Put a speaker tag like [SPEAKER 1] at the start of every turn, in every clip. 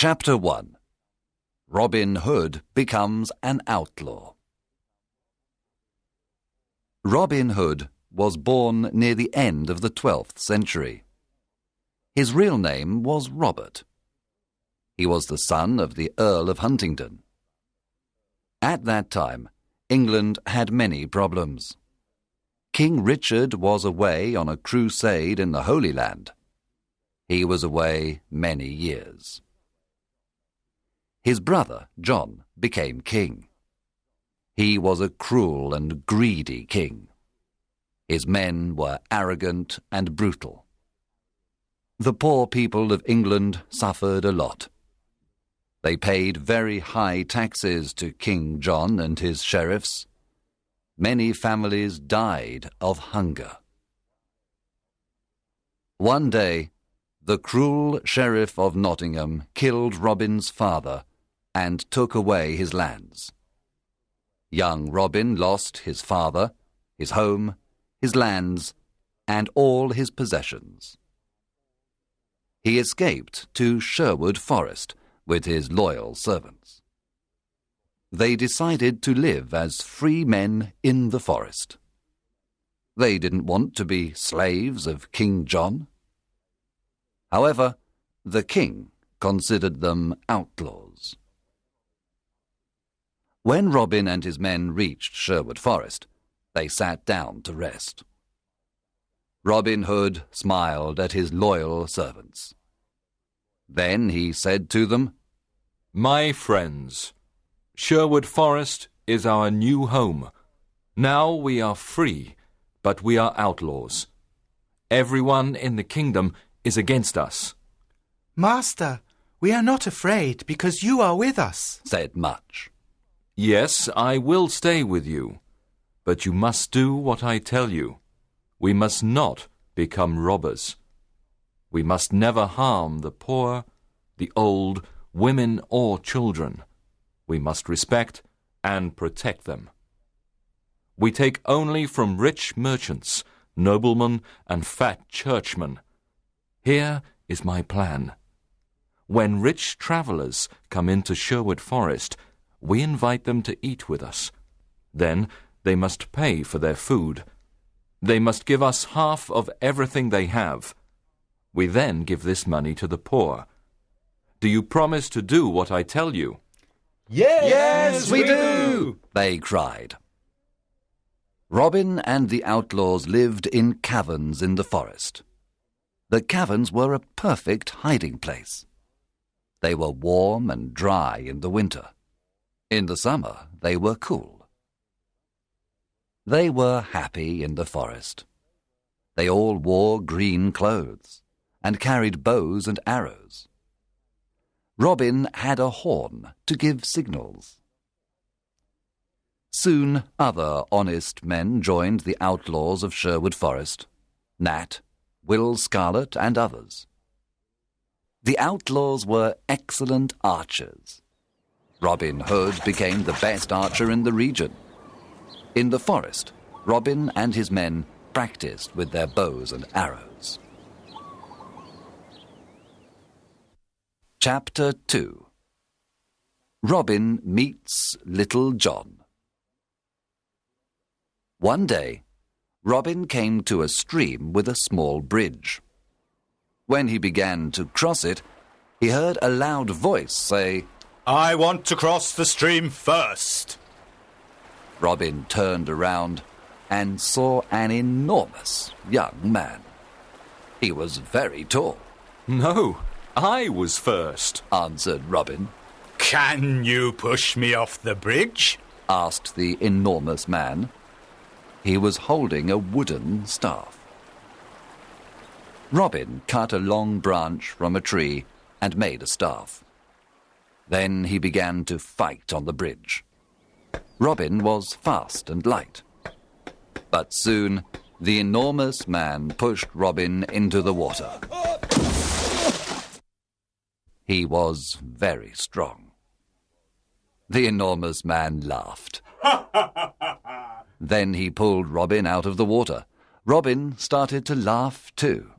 [SPEAKER 1] Chapter 1. Robin Hood becomes an outlaw. Robin Hood was born near the end of the 12th century. His real name was Robert. He was the son of the Earl of Huntingdon. At that time, England had many problems. King Richard was away on a crusade in the Holy Land. He was away many years. His brother, John, became king. He was a cruel and greedy king. His men were arrogant and brutal. The poor people of England suffered a lot. They paid very high taxes to King John and his sheriffs. Many families died of hunger. One day, the cruel sheriff of Nottingham killed Robin's father and took away his lands. Young Robin lost his father, his home, his lands, and all his possessions. He escaped to Sherwood Forest with his loyal servants. They decided to live as free men in the forest. They didn't want to be slaves of King John. However, the king considered them outlaws. When Robin and his men reached Sherwood Forest, they sat down to rest. Robin Hood smiled at his loyal servants. Then he said to them,
[SPEAKER 2] "My friends, Sherwood Forest is our new home. Now we are free, but we are outlaws. Everyone in the kingdom is against us."
[SPEAKER 3] "Master, we are not afraid because you are with us,"
[SPEAKER 1] said Much.
[SPEAKER 2] "Yes, I will stay with you, but you must do what I tell you. We must not become robbers. We must never harm the poor, the old, women or children. We must respect and protect them. We take only from rich merchants, noblemen and fat churchmen. Here is my plan. When rich travellers come into Sherwood Forest, we invite them to eat with us. Then they must pay for their food. They must give us half of everything they have. We then give this money to the poor. Do you promise to do what I tell you?"
[SPEAKER 1] Yes, we do, they cried. Robin and the outlaws lived in caverns in the forest. The caverns were a perfect hiding place. They were warm and dry in the winter. In the summer, they were cool. They were happy in the forest. They all wore green clothes and carried bows and arrows. Robin had a horn to give signals. Soon other honest men joined the outlaws of Sherwood Forest, Nat, Will Scarlet, and others. The outlaws were excellent archers. Robin Hood became the best archer in the region. In the forest, Robin and his men practiced with their bows and arrows. Chapter 2. Robin meets Little John. One day, Robin came to a stream with a small bridge. When he began to cross it, he heard a loud voice say,
[SPEAKER 4] "I want to cross the stream first."
[SPEAKER 1] Robin turned around and saw an enormous young man. He was very tall.
[SPEAKER 2] "No, I was first,"
[SPEAKER 1] answered Robin.
[SPEAKER 4] "Can you push me off the bridge?"
[SPEAKER 1] asked the enormous man. He was holding a wooden staff. Robin cut a long branch from a tree and made a staff. Then he began to fight on the bridge. Robin was fast and light. But soon the enormous man pushed Robin into the water. He was very strong. The enormous man laughed. Then he pulled Robin out of the water, Robin started to laugh too.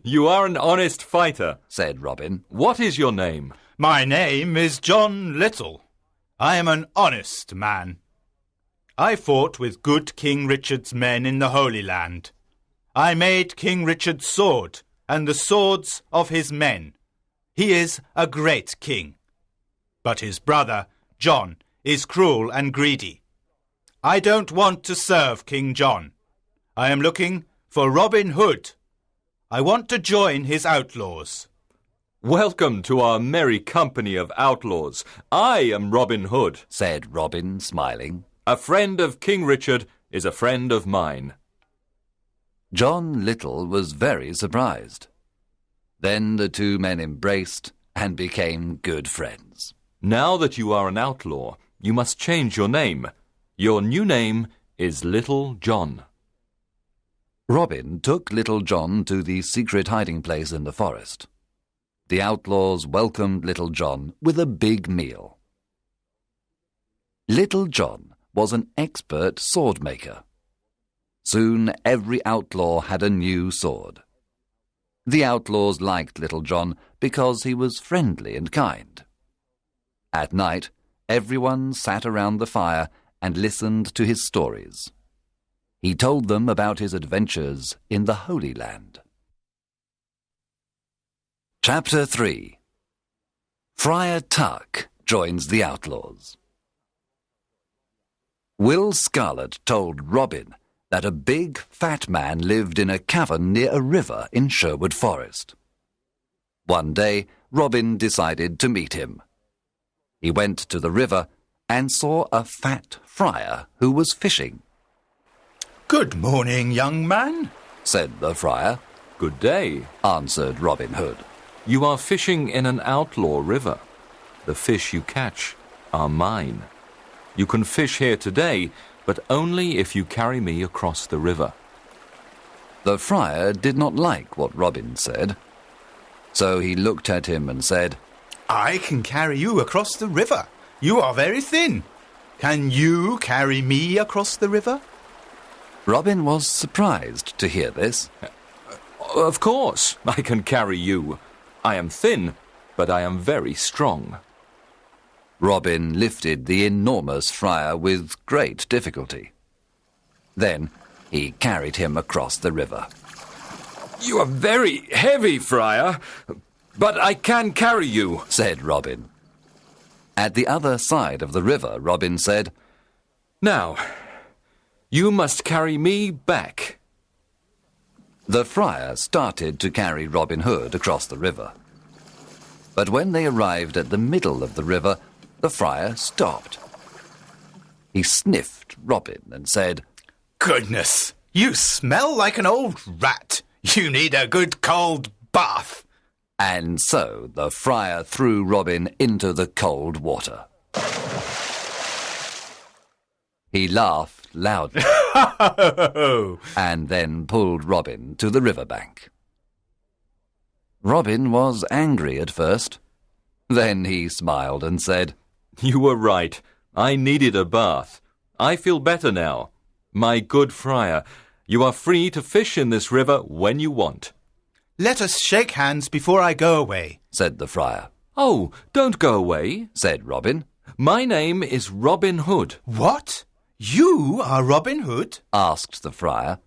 [SPEAKER 2] You are an honest fighter,
[SPEAKER 1] said Robin.
[SPEAKER 2] What is your name?
[SPEAKER 4] My name is John Little. I am an honest man. I fought with good King Richard's men in the Holy Land. I made King Richard's sword and the swords of his men. He is a great king. But his brother, John, is cruel and greedy. I don't want to serve King John. I am looking for Robin Hood. I want to join his outlaws.
[SPEAKER 2] Welcome to our merry company of outlaws. I am Robin Hood,
[SPEAKER 1] said Robin, smiling.
[SPEAKER 2] A friend of King Richard is a friend of mine.
[SPEAKER 1] John Little was very surprised. Then the two men embraced and became good friends.
[SPEAKER 2] Now that you are an outlaw, you must change your name. Your new name is Little John.
[SPEAKER 1] Robin took Little John to the secret hiding place in the forest. The outlaws welcomed Little John with a big meal. Little John was an expert sword maker. Soon every outlaw had a new sword. The outlaws liked Little John because he was friendly and kind. At night, everyone sat around the fire and listened to his stories. He told them about his adventures in the Holy Land. Chapter 3. Friar Tuck joins the outlaws. Will Scarlet told Robin that a big, fat man lived in a cavern near a river in Sherwood Forest. One day, Robin decided to meet him. He went to the river and saw a fat friar who was fishing.
[SPEAKER 4] Good morning, young man,
[SPEAKER 1] said the friar.
[SPEAKER 2] Good day,
[SPEAKER 1] answered Robin Hood.
[SPEAKER 2] You are fishing in an outlaw river. The fish you catch are mine. You can fish here today, but only if you carry me across the river.
[SPEAKER 1] The friar did not like what Robin said, so he looked at him and said,
[SPEAKER 4] I can carry you across the river. You are very thin. Can you carry me across the river?
[SPEAKER 1] Robin was surprised to hear this.
[SPEAKER 2] Of course, I can carry you. I am thin, but I am very strong.
[SPEAKER 1] Robin lifted the enormous friar with great difficulty. Then he carried him across the river.
[SPEAKER 2] You are very heavy, friar, but I can carry you,
[SPEAKER 1] said Robin. At the other side of the river, Robin said,
[SPEAKER 2] Now, you must carry me back.
[SPEAKER 1] The friar started to carry Robin Hood across the river. But when they arrived at the middle of the river, the friar stopped. He sniffed Robin and said,
[SPEAKER 4] Goodness, you smell like an old rat. You need a good cold bath.
[SPEAKER 1] And so the friar threw Robin into the cold water. He laughed loudly and then pulled Robin to the riverbank. Robin was angry at first. Then he smiled and said,
[SPEAKER 2] You were right. I needed a bath. I feel better now. My good friar, you are free to fish in this river when you want.
[SPEAKER 4] Let us shake hands before I go away,
[SPEAKER 1] said the friar.
[SPEAKER 2] Oh, don't go away,
[SPEAKER 1] said Robin.
[SPEAKER 2] My name is Robin Hood.
[SPEAKER 4] What? You are Robin Hood?
[SPEAKER 1] asked the friar.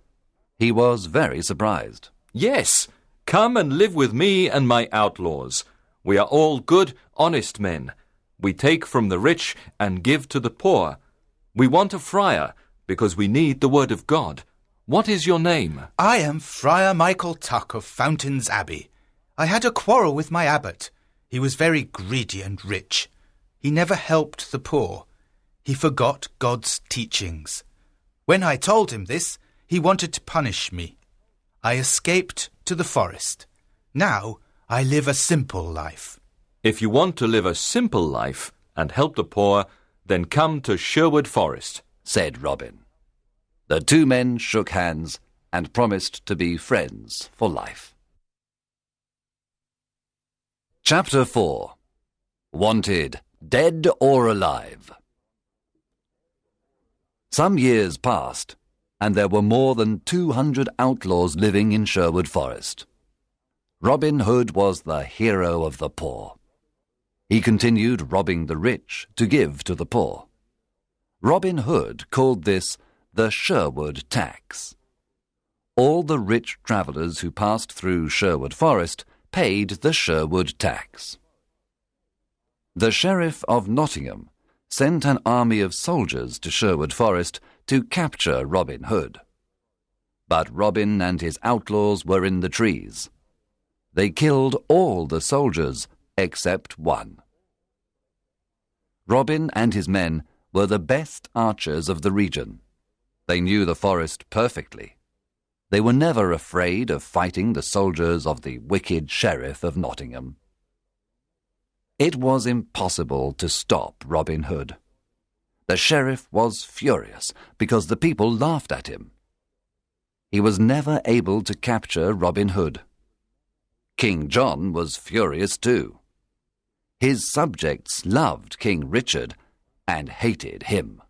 [SPEAKER 1] He was very surprised.
[SPEAKER 2] Yes, come and live with me and my outlaws. We are all good, honest men. We take from the rich and give to the poor. We want a friar because we need the word of God. What is your name?
[SPEAKER 4] I am Friar Michael Tuck of Fountains Abbey. I had a quarrel with my abbot. He was very greedy and rich. He never helped the poor. He forgot God's teachings. When I told him this, he wanted to punish me. I escaped to the forest. Now I live a simple life.
[SPEAKER 2] If you want to live a simple life and help the poor, then come to Sherwood Forest,
[SPEAKER 1] said Robin. The two men shook hands and promised to be friends for life. Chapter 4. Wanted, Dead or Alive. Some years passed, and there were more than 200 outlaws living in Sherwood Forest. Robin Hood was the hero of the poor. He continued robbing the rich to give to the poor. Robin Hood called this the Sherwood tax. All the rich travellers who passed through Sherwood Forest paid the Sherwood tax. The Sheriff of Nottingham sent an army of soldiers to Sherwood Forest to capture Robin Hood. But Robin and his outlaws were in the trees. They killed all the soldiers except one. Robin and his men were the best archers of the region. They knew the forest perfectly. They were never afraid of fighting the soldiers of the wicked Sheriff of Nottingham. It was impossible to stop Robin Hood. The sheriff was furious because the people laughed at him. He was never able to capture Robin Hood. King John was furious too. His subjects loved King Richard and hated him.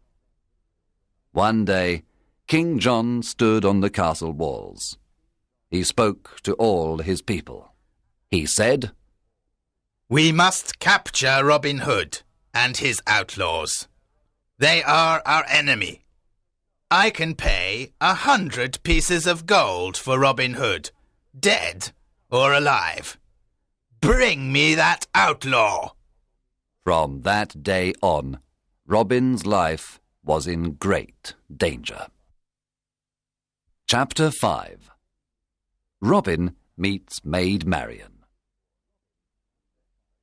[SPEAKER 1] One day, King John stood on the castle walls. He spoke to all his people. He said,
[SPEAKER 4] "We must capture Robin Hood and his outlaws. They are our enemy. I can pay 100 pieces of gold for Robin Hood, dead or alive. Bring me that outlaw."
[SPEAKER 1] From that day on, Robin's life was in great danger. Chapter 5. Robin meets Maid Marian.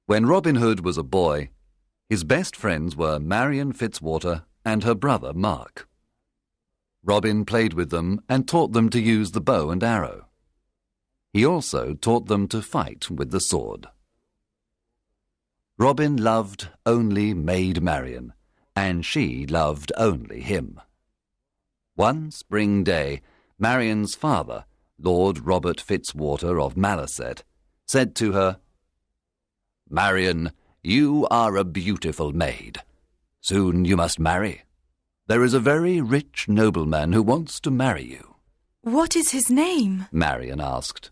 [SPEAKER 1] When Robin Hood was a boy, his best friends were Marian Fitzwater and her brother Mark. Robin played with them and taught them to use the bow and arrow. He also taught them to fight with the sword. Robin loved only Maid Marian, and she loved only him. One spring day, Marian's father, Lord Robert Fitzwater of Malaset, said to her, "Marian, you are a beautiful maid. Soon you must marry. There is a very rich nobleman who wants to marry you."
[SPEAKER 5] "What is his name?"
[SPEAKER 1] Marian asked.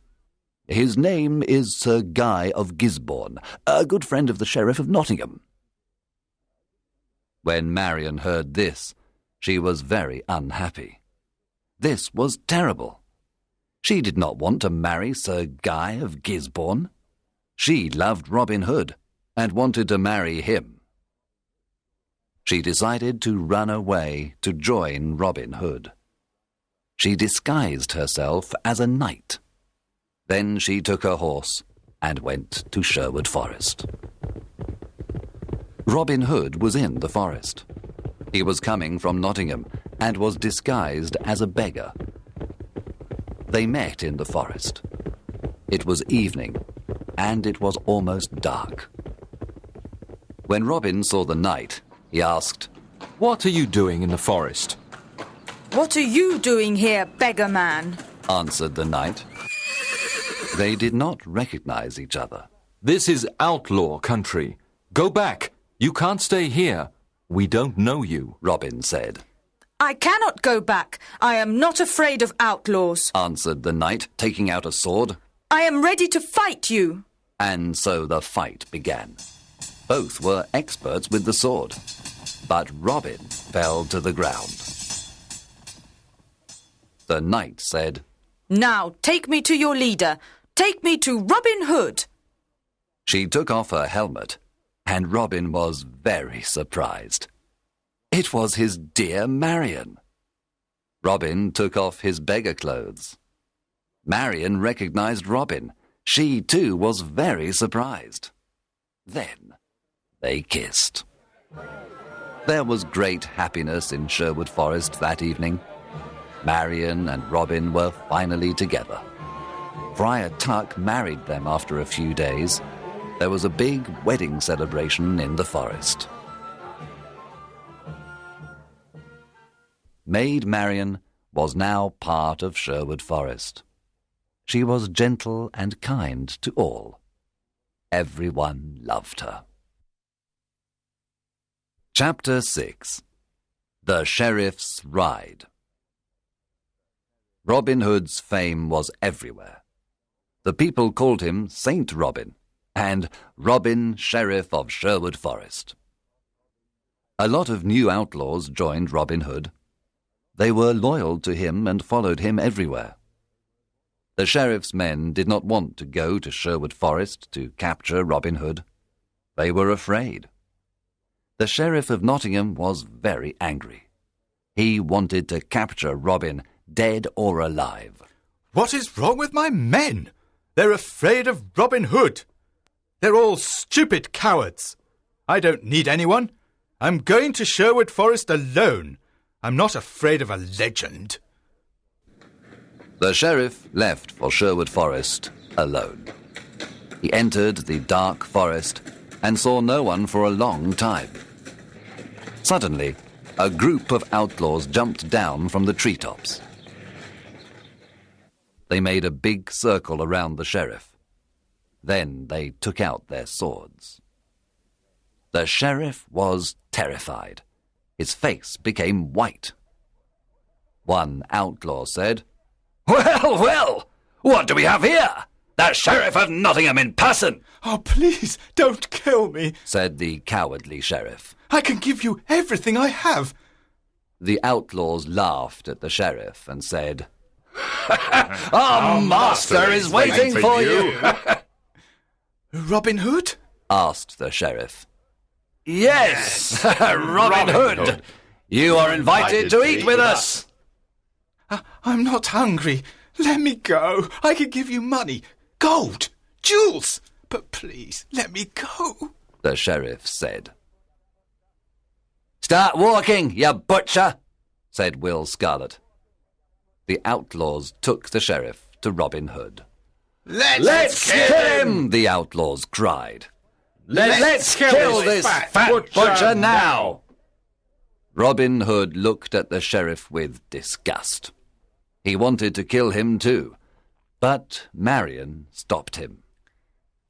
[SPEAKER 1] "His name is Sir Guy of Gisborne, a good friend of the Sheriff of Nottingham." When Marian heard this, she was very unhappy. This was terrible. She did not want to marry Sir Guy of Gisborne. She loved Robin Hood and wanted to marry him. She decided to run away to join Robin Hood. She disguised herself as a knight. Then she took her horse and went to Sherwood Forest. Robin Hood was in the forest. He was coming from Nottingham and was disguised as a beggar. They met in the forest. It was evening, and it was almost dark. When Robin saw the knight, he asked,
[SPEAKER 2] "What are you doing in the forest?"
[SPEAKER 5] "What are you doing here, beggar man?"
[SPEAKER 1] answered the knight. They did not recognize each other.
[SPEAKER 2] "This is outlaw country. Go back. You can't stay here. We don't know you,"
[SPEAKER 1] Robin said.
[SPEAKER 5] "I cannot go back. I am not afraid of outlaws,"
[SPEAKER 1] answered the knight, taking out a sword.
[SPEAKER 5] "I am ready to fight you."
[SPEAKER 1] And so the fight began. Both were experts with the sword, but Robin fell to the ground. The knight said,
[SPEAKER 5] "Now take me to your leader. Take me to Robin Hood."
[SPEAKER 1] She took off her helmet, and Robin was very surprised. It was his dear Marian. Robin took off his beggar clothes. Marian recognized Robin. She too was very surprised. Then they kissed. There was great happiness in Sherwood Forest that evening. Marian and Robin were finally together. Friar Tuck married them after a few days. There was a big wedding celebration in the forest. Maid Marian was now part of Sherwood Forest. She was gentle and kind to all. Everyone loved her. Chapter 6. The Sheriff's Ride. Robin Hood's fame was everywhere. The people called him Saint Robin and Robin, Sheriff of Sherwood Forest. A lot of new outlaws joined Robin Hood. They were loyal to him and followed him everywhere. The sheriff's men did not want to go to Sherwood Forest to capture Robin Hood. They were afraid. The Sheriff of Nottingham was very angry. He wanted to capture Robin, dead or alive.
[SPEAKER 4] What is wrong with my men? They're afraid of Robin Hood. They're all stupid cowards. I don't need anyone. I'm going to Sherwood Forest alone. I'm not afraid of a legend.
[SPEAKER 1] The sheriff left for Sherwood Forest alone. He entered the dark forest and saw no one for a long time. Suddenly, a group of outlaws jumped down from the treetops. They made a big circle around the sheriff. Then they took out their swords. The sheriff was terrified. His face became white. One outlaw said, "Well, well, what do we have here? The Sheriff of Nottingham in person!"
[SPEAKER 4] Oh, please, don't kill me,
[SPEAKER 1] said the cowardly sheriff.
[SPEAKER 4] I can give you everything I have.
[SPEAKER 1] The outlaws laughed at the sheriff and said, "Our master is waiting for you."
[SPEAKER 4] Robin Hood?
[SPEAKER 1] asked the sheriff. Yes, Robin Hood. You are invited to eat with us.
[SPEAKER 4] I'm not hungry. Let me go. I can give you money, gold, jewels. But please, let me go,
[SPEAKER 1] the sheriff said. "Start walking, you butcher," said Will Scarlet. The outlaws took the sheriff to Robin Hood. Let's kill him, the outlaws cried. Let's kill this fat butcher now. Robin Hood looked at the sheriff with disgust. He wanted to kill him too, but Marian stopped him.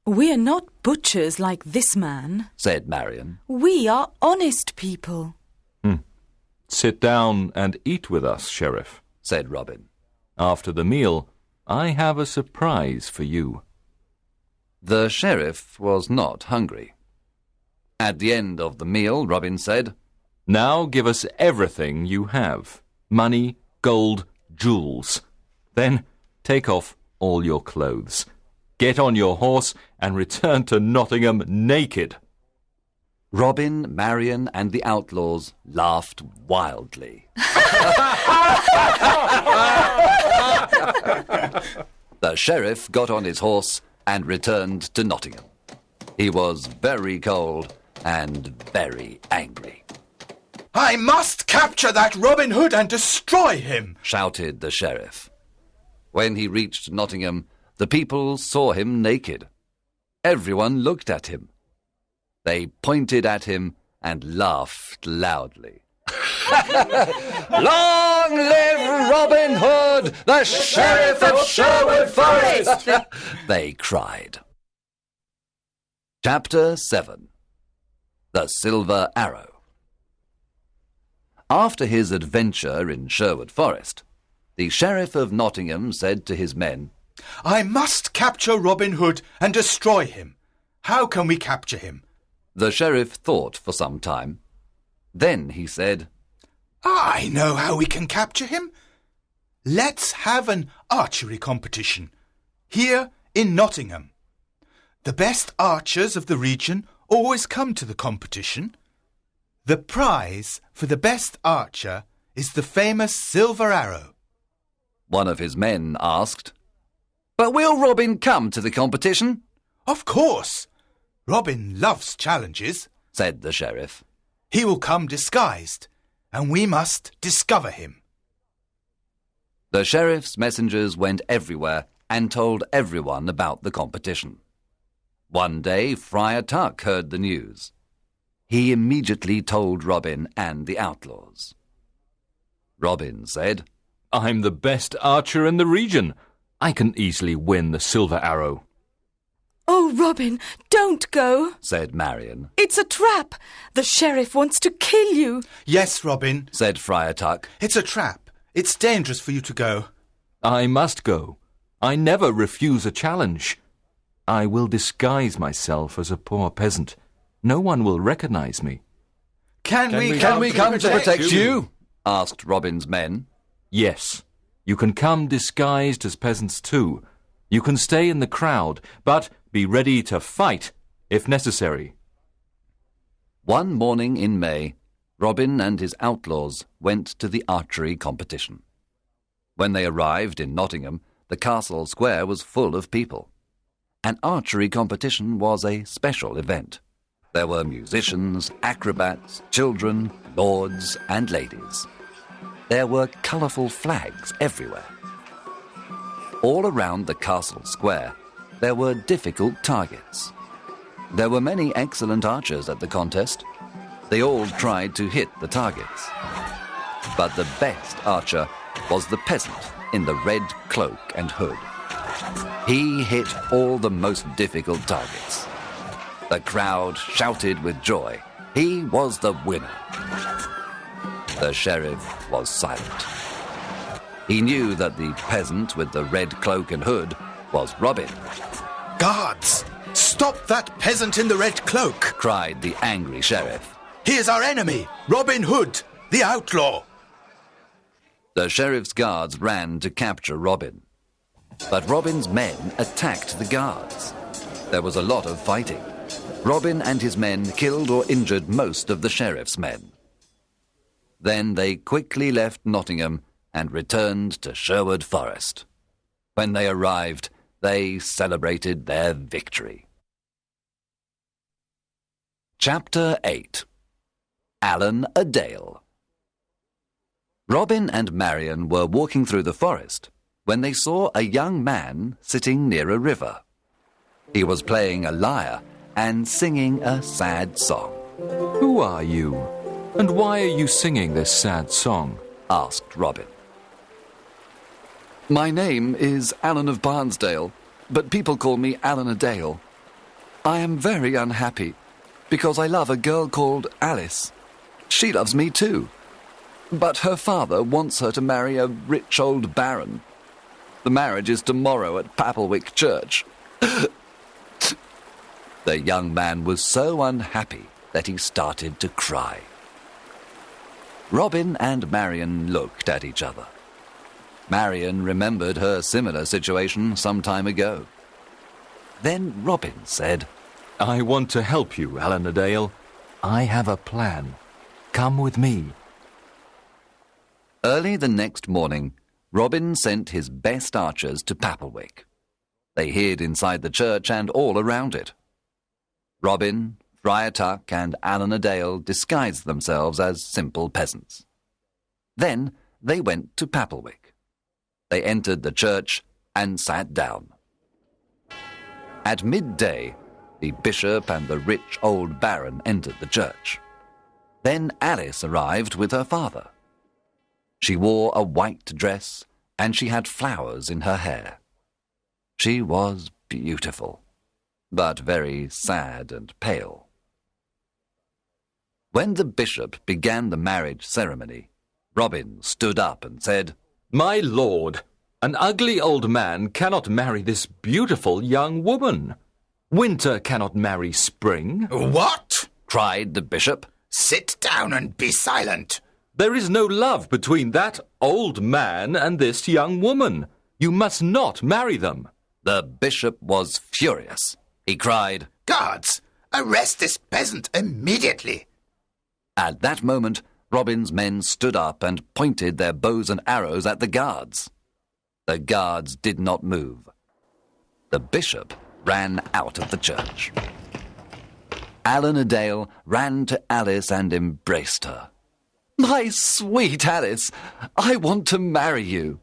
[SPEAKER 5] We are not butchers like this man,
[SPEAKER 1] said Marian.
[SPEAKER 5] We are honest people.
[SPEAKER 2] Sit down and eat with us, Sheriff,
[SPEAKER 1] said Robin.
[SPEAKER 2] After the meal, I have a surprise for you.
[SPEAKER 1] The sheriff was not hungry. At the end of the meal, Robin said,
[SPEAKER 2] Now give us everything you have. Money, gold, jewels. Then take off all your clothes. Get on your horse and return to Nottingham naked.
[SPEAKER 1] Robin, Marian, and the outlaws laughed wildly. The sheriff got on his horse and returned to Nottingham. He was very cold and very angry.
[SPEAKER 4] I must capture that Robin Hood and destroy him,
[SPEAKER 1] shouted the sheriff. When he reached Nottingham, the people saw him naked. Everyone looked at him. They pointed at him and laughed loudly. Long live Robin Hood, the Sheriff of Sherwood Forest! They cried. Chapter 7. The Silver Arrow. After his adventure in Sherwood Forest, the Sheriff of Nottingham said to his men,
[SPEAKER 4] I must capture Robin Hood and destroy him. How can we capture him?
[SPEAKER 1] The sheriff thought for some time. Then he said,
[SPEAKER 4] I know how we can capture him. Let's have an archery competition here in Nottingham. The best archers of the region always come to the competition. The prize for the best archer is the famous silver arrow.
[SPEAKER 1] One of his men asked, But will Robin come to the competition?
[SPEAKER 4] Of course. Robin loves challenges, said the sheriff. He will come disguised, and we must discover him.
[SPEAKER 1] The sheriff's messengers went everywhere and told everyone about the competition. One day, Friar Tuck heard the news. He immediately told Robin and the outlaws. Robin said,
[SPEAKER 2] I'm the best archer in the region. I can easily win the silver arrow.
[SPEAKER 5] Oh, Robin, don't go,
[SPEAKER 1] said Marian.
[SPEAKER 5] It's a trap. The sheriff wants to kill you.
[SPEAKER 4] Yes, Robin,
[SPEAKER 1] said Friar Tuck.
[SPEAKER 4] It's a trap. It's dangerous for you to go.
[SPEAKER 2] I must go. I never refuse a challenge. I will disguise myself as a poor peasant. No one will recognize me.
[SPEAKER 3] Can we
[SPEAKER 1] come to protect you? Asked Robin's men.
[SPEAKER 2] Yes, you can come disguised as peasants too. You can stay in the crowd, but be ready to fight if necessary.
[SPEAKER 1] One morning in May, Robin and his outlaws went to the archery competition. When they arrived in Nottingham, the castle square was full of people. An archery competition was a special event. There were musicians, acrobats, children, lords and ladies. There were colourful flags everywhere. All around the castle square, there were difficult targets. There were many excellent archers at the contest. They all tried to hit the targets. But the best archer was the peasant in the red cloak and hood. He hit all the most difficult targets. The crowd shouted with joy. He was the winner. The sheriff was silent. He knew that the peasant with the red cloak and hood was Robin.
[SPEAKER 4] Guards! Stop that peasant in the red cloak!
[SPEAKER 1] Cried the angry sheriff.
[SPEAKER 4] He is our enemy, Robin Hood, the outlaw.
[SPEAKER 1] The sheriff's guards ran to capture Robin. But Robin's men attacked the guards. There was a lot of fighting. Robin and his men killed or injured most of the sheriff's men. Then they quickly left Nottingham and returned to Sherwood Forest. When they arrived, they celebrated their victory. Chapter 8. Alan a'Deйл. Robin and Marian were walking through the forest when they saw a young man sitting near a river. He was playing a lyre and singing a sad song.
[SPEAKER 2] Who are you? And why are you singing this sad song?
[SPEAKER 1] Asked Robin. My name is Alan of Barnesdale, but people call me Alan a'Deйл. I am very unhappy because I love a girl called Alice. She loves me too, but her father wants her to marry a rich old baron. The marriage is tomorrow at Papelwick Church. The young man was so unhappy that he started to cry. Robin and Marian looked at each other. Marian remembered her similar situation some time ago. Then Robin said,
[SPEAKER 2] I want to help you, Alan a'Deйл. I have a plan. Come with me.
[SPEAKER 1] Early the next morning, Robin sent his best archers to Papelwick. They hid inside the church and all around it. Robin, Friar Tuck and Alan a'Deйл disguised themselves as simple peasants. Then they went to Papelwick. They entered the church and sat down. At midday, the bishop and the rich old baron entered the church. Then Alice arrived with her father. She wore a white dress and she had flowers in her hair. She was beautiful, but very sad and pale. When the bishop began the marriage ceremony, Robin stood up and said,
[SPEAKER 2] My lord, an ugly old man cannot marry this beautiful young woman. Winter cannot marry spring.
[SPEAKER 4] What?
[SPEAKER 1] Cried the bishop.
[SPEAKER 4] Sit down and be silent.
[SPEAKER 2] There is no love between that old man and this young woman. You must not marry them.
[SPEAKER 1] The bishop was furious. He cried,
[SPEAKER 4] Guards, arrest this peasant immediately.
[SPEAKER 1] At that moment, Robin's men stood up and pointed their bows and arrows at the guards. The guards did not move. The bishop ran out of the church. Alan a'Deйл ran to Alice and embraced her. My sweet Alice, I want to marry you.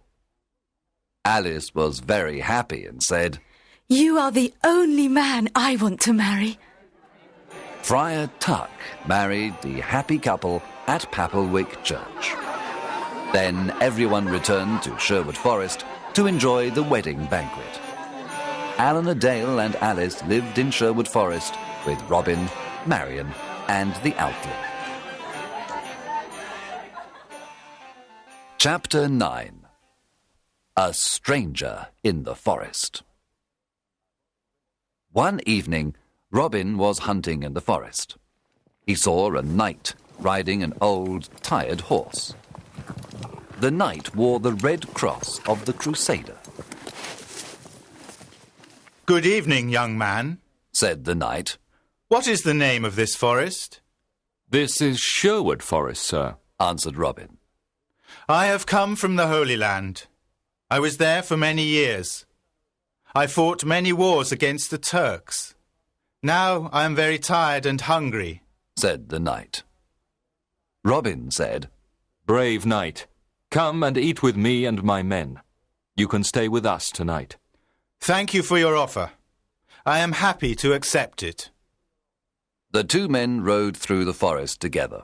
[SPEAKER 1] Alice was very happy and said,
[SPEAKER 5] You are the only man I want to marry.
[SPEAKER 1] Friar Tuck married the happy couple at Papelwick Church. Then everyone returned to Sherwood Forest to enjoy the wedding banquet. Alan a'Deйл and Alice lived in Sherwood Forest with Robin, Marian, and the outlaw. Chapter 9. A Stranger in the Forest. One evening, Robin was hunting in the forest. He saw a knight riding an old, tired horse. The knight wore the red cross of the Crusader.
[SPEAKER 4] Good evening, young man,
[SPEAKER 1] said the knight.
[SPEAKER 4] What is the name of this forest?
[SPEAKER 2] This is Sherwood Forest, sir,
[SPEAKER 1] answered Robin.
[SPEAKER 4] I have come from the Holy Land. I was there for many years. I fought many wars against the Turks. Now I am very tired and hungry,
[SPEAKER 1] said the knight. Robin said,
[SPEAKER 2] Brave knight, come and eat with me and my men. You can stay with us tonight.
[SPEAKER 4] Thank you for your offer. I am happy to accept it.
[SPEAKER 1] The two men rode through the forest together.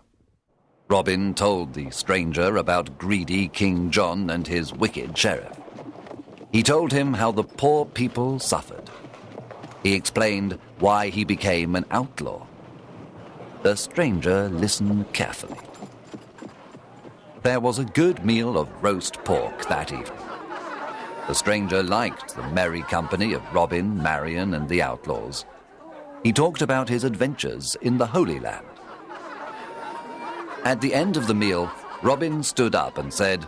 [SPEAKER 1] Robin told the stranger about greedy King John and his wicked sheriff. He told him how the poor people suffered. He explained why he became an outlaw. The stranger listened carefully. There was a good meal of roast pork that evening. The stranger liked the merry company of Robin, Marian, and the outlaws. He talked about his adventures in the Holy Land. At the end of the meal, Robin stood up and said,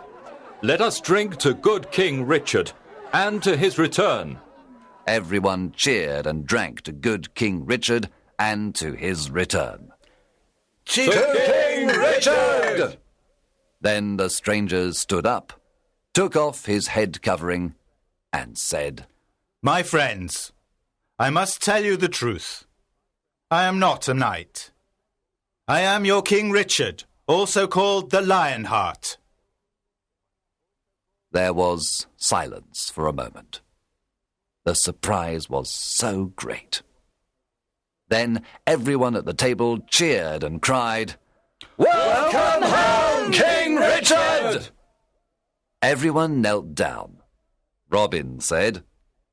[SPEAKER 2] Let us drink to good King Richard, and to his return.
[SPEAKER 1] Everyone cheered and drank to good King Richard and to his return.
[SPEAKER 4] Cheer
[SPEAKER 2] to King Richard!
[SPEAKER 1] Then the stranger stood up, took off his head covering, and said,
[SPEAKER 4] My friends, I must tell you the truth. I am not a knight. I am your King Richard, also called the Lionheart.
[SPEAKER 1] There was silence for a moment. The surprise was so great. Then everyone at the table cheered and cried,
[SPEAKER 2] Welcome home, King Richard!
[SPEAKER 1] Everyone knelt down. Robin said,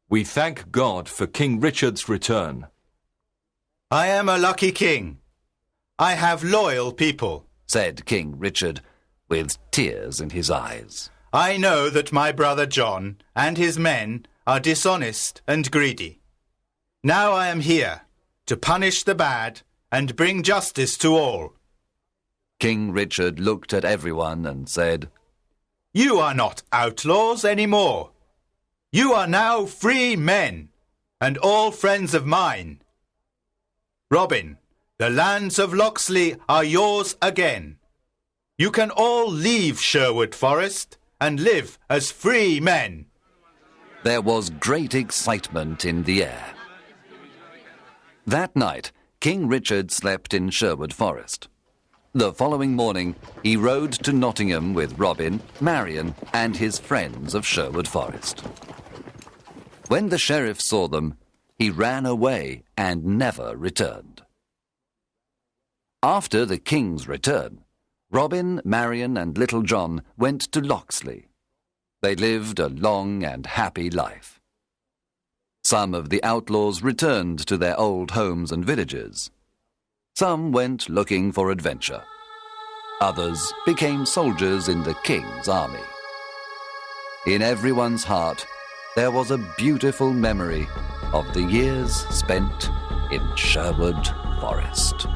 [SPEAKER 2] We thank God for King Richard's return.
[SPEAKER 4] I am a lucky king. I have loyal people,
[SPEAKER 1] said King Richard, with tears in his eyes.
[SPEAKER 4] I know that my brother John and his men are dishonest and greedy. Now I am here to punish the bad and bring justice to all.
[SPEAKER 1] King Richard looked at everyone and said,
[SPEAKER 4] You are not outlaws anymore. You are now free men, and all friends of mine. Robin, the lands of Locksley are yours again. You can all leave Sherwood Forest and live as free men.
[SPEAKER 1] There was great excitement in the air. That night, King Richard slept in Sherwood Forest. The following morning, he rode to Nottingham with Robin, Marian, and his friends of Sherwood Forest. When the sheriff saw them, he ran away and never returned. After the king's return, Robin, Marian, and Little John went to Locksley. They lived a long and happy life. Some of the outlaws returned to their old homes and villages. Some went looking for adventure. Others became soldiers in the king's army. In everyone's heart, there was a beautiful memory of the years spent in Sherwood Forest.